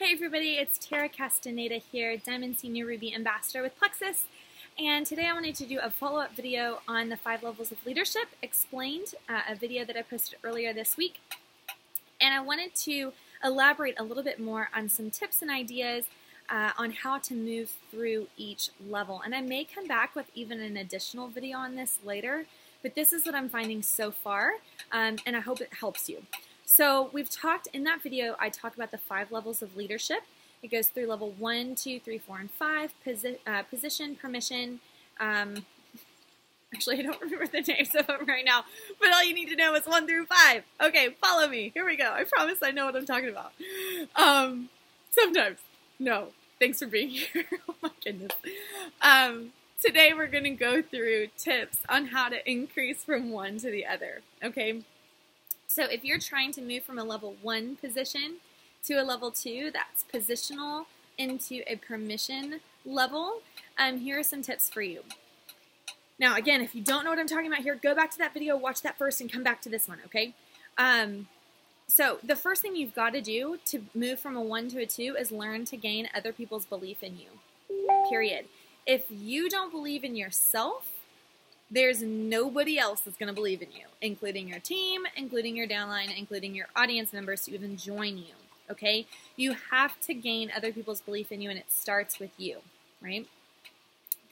Hey everybody, it's Tara Castaneda here, Diamond Senior Ruby Ambassador with Plexus, and today I wanted to do a follow-up video on the 5 levels of leadership explained, a video that I posted earlier this week, and I wanted to elaborate a little bit more on some tips and ideas on how to move through each level, and I may come back with even an additional video on this later, but this is what I'm finding so far, and I hope it helps you. So we've talked in that video, I talk about the 5 levels of leadership. It goes through level 1, 2, 3, 4, and 5, position, permission. Actually, I don't remember the names of them right now, but all you need to know is 1 through 5. Okay, follow me. Here we go. I promise I know what I'm talking about. Sometimes. No. Thanks for being here. Oh my goodness. Today we're going to go through tips on how to increase from one to the other. Okay. So if you're trying to move from a level 1 position to a level 2, that's positional, into a permission level, here are some tips for you. Now again, if you don't know what I'm talking about here, go back to that video, watch that first, and come back to this one, okay? So the first thing you've got to do to move from a 1 to a 2 is learn to gain other people's belief in you, period. If you don't believe in yourself, there's nobody else that's going to believe in you, including your team, including your downline, including your audience members to even join you, okay? You have to gain other people's belief in you, and it starts with you, right?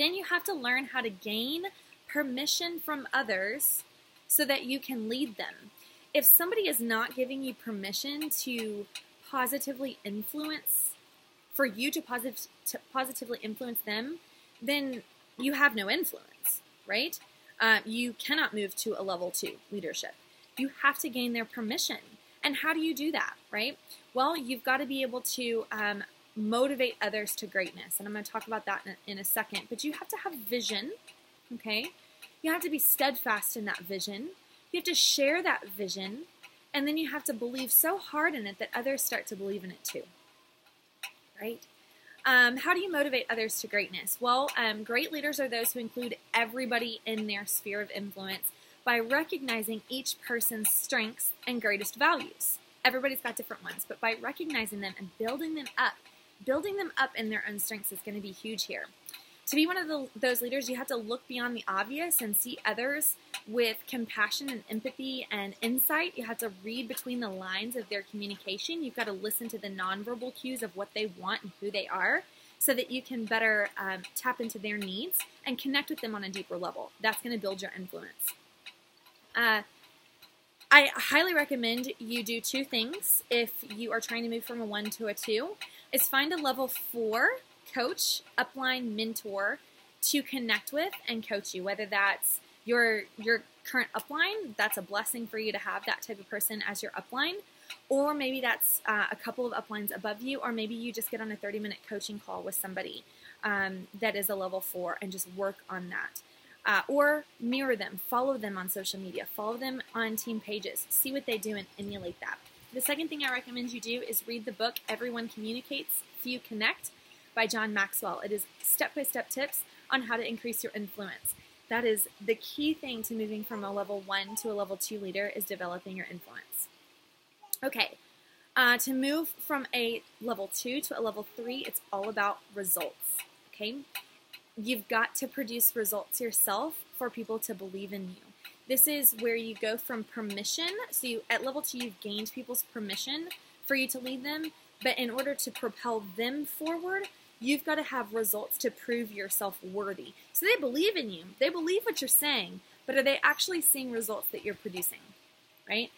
Then you have to learn how to gain permission from others so that you can lead them. If somebody is not giving you permission to positively influence, for you to positively influence them, then you have no influence, right? You cannot move to a level 2 leadership. You have to gain their permission. And how do you do that, right? Well, you've got to be able to motivate others to greatness. And I'm going to talk about that in a second. But you have to have vision, okay? You have to be steadfast in that vision. You have to share that vision. And then you have to believe so hard in it that others start to believe in it too, right? How do you motivate others to greatness? Well, great leaders are those who include everybody in their sphere of influence by recognizing each person's strengths and greatest values. Everybody's got different ones, but by recognizing them and building them up in their own strengths is going to be huge here. To be one of those leaders, you have to look beyond the obvious and see others with compassion and empathy and insight. You have to read between the lines of their communication. You've got to listen to the nonverbal cues of what they want and who they are so that you can better tap into their needs and connect with them on a deeper level. That's going to build your influence. I highly recommend you do 2 things if you are trying to move from a 1 to a 2, is find a level 4 coach, upline, mentor to connect with and coach you, whether that's your current upline, that's a blessing for you to have that type of person as your upline, or maybe that's a couple of uplines above you, or maybe you just get on a 30-minute coaching call with somebody that is a level 4 and just work on that. Or mirror them, follow them on social media, follow them on team pages, see what they do and emulate that. The second thing I recommend you do is read the book Everyone Communicates, Few Connect by John Maxwell. It is step-by-step tips on how to increase your influence. That is the key thing to moving from a level 1 to a level 2 leader, is developing your influence. Okay, to move from a level 2 to a level 3, it's all about results, okay? You've got to produce results yourself for people to believe in you. This is where you go from permission. So at level 2, you've gained people's permission for you to lead them, but in order to propel them forward, you've got to have results to prove yourself worthy. So they believe in you. They believe what you're saying, but are they actually seeing results that you're producing, right?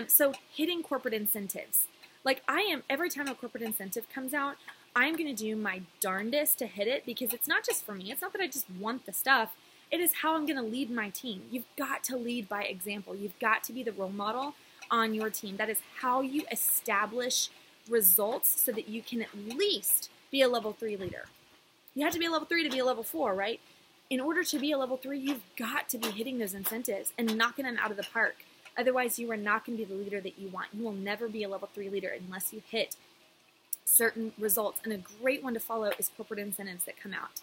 So hitting corporate incentives. Like I am, every time a corporate incentive comes out, I'm going to do my darndest to hit it, because it's not just for me. It's not that I just want the stuff. It is how I'm going to lead my team. You've got to lead by example. You've got to be the role model on your team. That is how you establish results so that you can at least be a level 3 leader. You have to be a level 3 to be a level 4, right? In order to be a level 3, you've got to be hitting those incentives and knocking them out of the park. Otherwise, you are not going to be the leader that you want. You will never be a level 3 leader unless you hit certain results. And a great one to follow is corporate incentives that come out.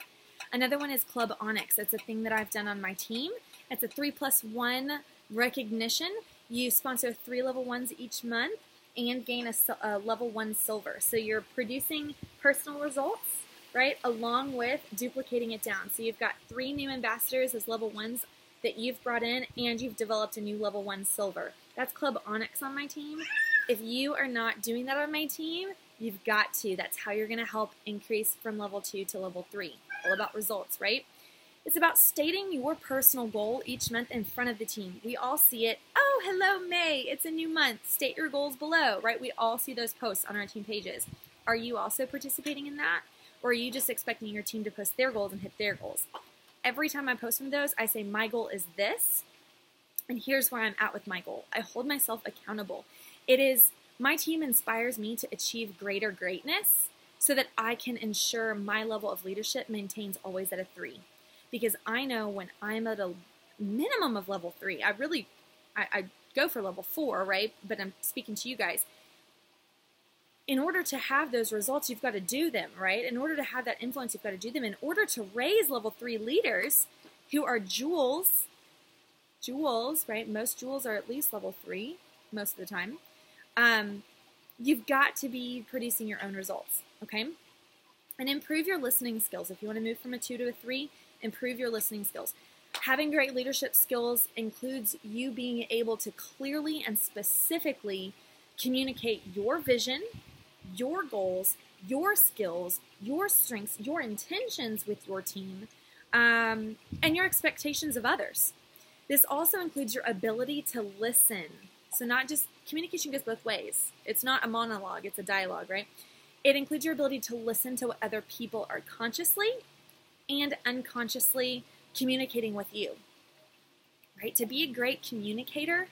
Another one is Club Onyx. It's a thing that I've done on my team. It's a 3+1 recognition. You sponsor 3 level 1s each month, and gain a level 1 silver. So you're producing personal results, right, along with duplicating it down. So you've got 3 new ambassadors as level 1s that you've brought in, and you've developed a new level 1 silver. That's Club Onyx on my team. If you are not doing that on my team, you've got to. That's how you're going to help increase from level 2 to level 3. All about results, right? It's about stating your personal goal each month in front of the team. We all see it. Oh, hello, May. It's a new month. State your goals below, right? We all see those posts on our team pages. Are you also participating in that? Or are you just expecting your team to post their goals and hit their goals? Every time I post one of those, I say my goal is this, and here's where I'm at with my goal. I hold myself accountable. It is, my team inspires me to achieve greater greatness so that I can ensure my level of leadership maintains always at a 3. Because I know when I'm at a minimum of level 3, I go for level 4, right? But I'm speaking to you guys. In order to have those results, you've got to do them, right? In order to have that influence, you've got to do them. In order to raise level 3 leaders who are jewels, right? Most jewels are at least level 3 most of the time. You've got to be producing your own results, okay? And improve your listening skills. If you want to move from a 2 to a 3, improve your listening skills. Having great leadership skills includes you being able to clearly and specifically communicate your vision, your goals, your skills, your strengths, your intentions with your team, and your expectations of others. This also includes your ability to listen. So not just, communication goes both ways. It's not a monologue, it's a dialogue, right? It includes your ability to listen to what other people are consciously and unconsciously communicating with you, right? To be a great communicator,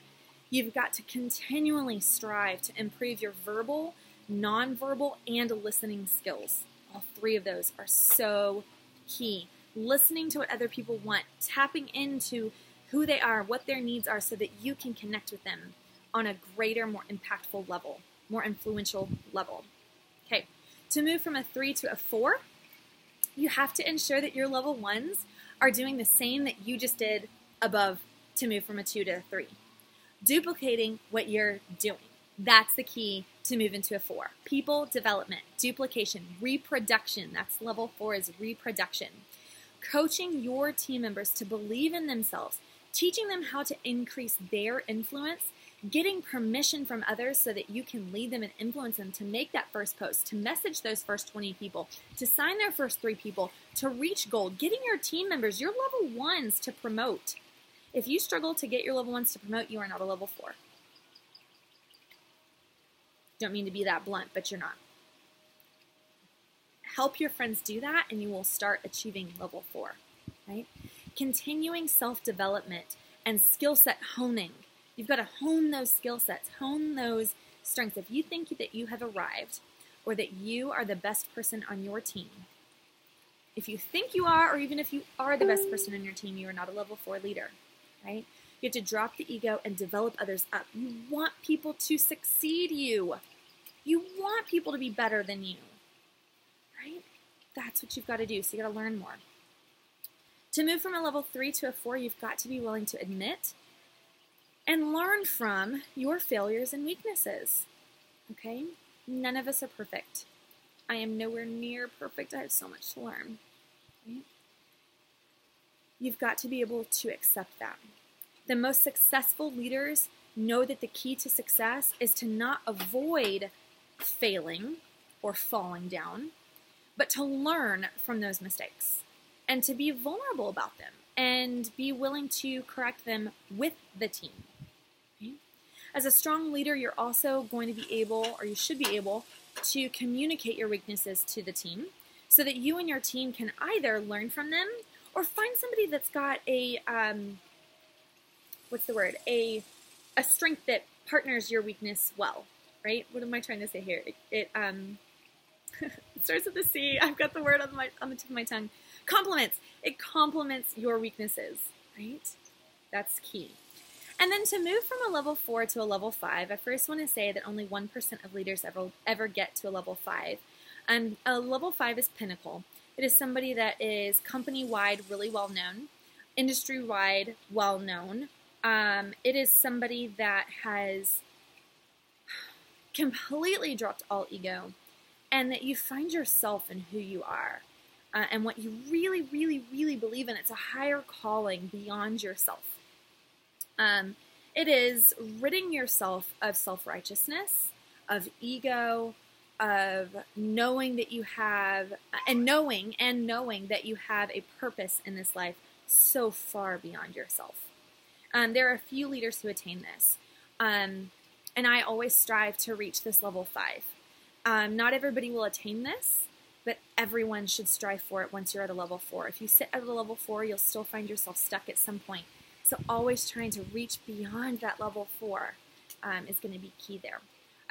you've got to continually strive to improve your verbal, nonverbal, and listening skills. All 3 of those are so key. Listening to what other people want, tapping into who they are, what their needs are, so that you can connect with them on a greater, more impactful level, more influential level. Okay, to move from a 3 to a 4, you have to ensure that your level 1s are doing the same that you just did above to move from a 2 to a 3. Duplicating what you're doing. That's the key to move into a 4. People development, duplication, reproduction. That's level 4 is reproduction. Coaching your team members to believe in themselves, teaching them how to increase their influence, getting permission from others so that you can lead them and influence them to make that first post, to message those first 20 people, to sign their first 3 people, to reach gold, getting your team members, your level 1s to promote. If you struggle to get your level 1s to promote, you are not a level 4. Don't mean to be that blunt, but you're not. Help your friends do that, and you will start achieving level 4, right? Continuing self-development and skill set honing. You've got to hone those skill sets, hone those strengths. If you think that you have arrived or that you are the best person on your team, if you think you are, or even if you are the best person on your team, you are not a level 4 leader, right? You have to drop the ego and develop others up. You want people to succeed you. You want people to be better than you, right? That's what you've got to do. So you got to learn more. To move from a level 3 to a 4, you've got to be willing to admit and learn from your failures and weaknesses, okay? None of us are perfect. I am nowhere near perfect. I have so much to learn, right? You've got to be able to accept that. The most successful leaders know that the key to success is to not avoid failing or falling down, but to learn from those mistakes and to be vulnerable about them and be willing to correct them with the team. Okay? As a strong leader, you're also going to be able, or you should be able, to communicate your weaknesses to the team so that you and your team can either learn from them or find somebody that's got a, a strength that partners your weakness well, right? What am I trying to say here? It starts with a C. I've got the word on the tip of my tongue. Complements. It complements your weaknesses, right? That's key. And then to move from a level 4 to a level 5, I first want to say that only 1% of leaders ever get to a level 5. And a level 5 is pinnacle. It is somebody that is company-wide really well-known, industry-wide well-known. It is somebody that has completely dropped all ego, and that you find yourself in who you are and what you really, really, really believe in. It's a higher calling beyond yourself. It is ridding yourself of self-righteousness, of ego, of knowing that you have, and knowing that you have a purpose in this life so far beyond yourself. There are a few leaders who attain this. And I always strive to reach this level 5. Not everybody will attain this, but everyone should strive for it once you're at a level 4. If you sit at a level 4, you'll still find yourself stuck at some point. So always trying to reach beyond that level 4 is going to be key there.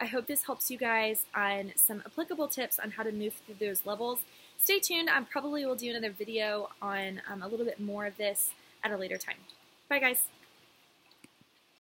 I hope this helps you guys on some applicable tips on how to move through those levels. Stay tuned. I probably will do another video on a little bit more of this at a later time. Bye, guys.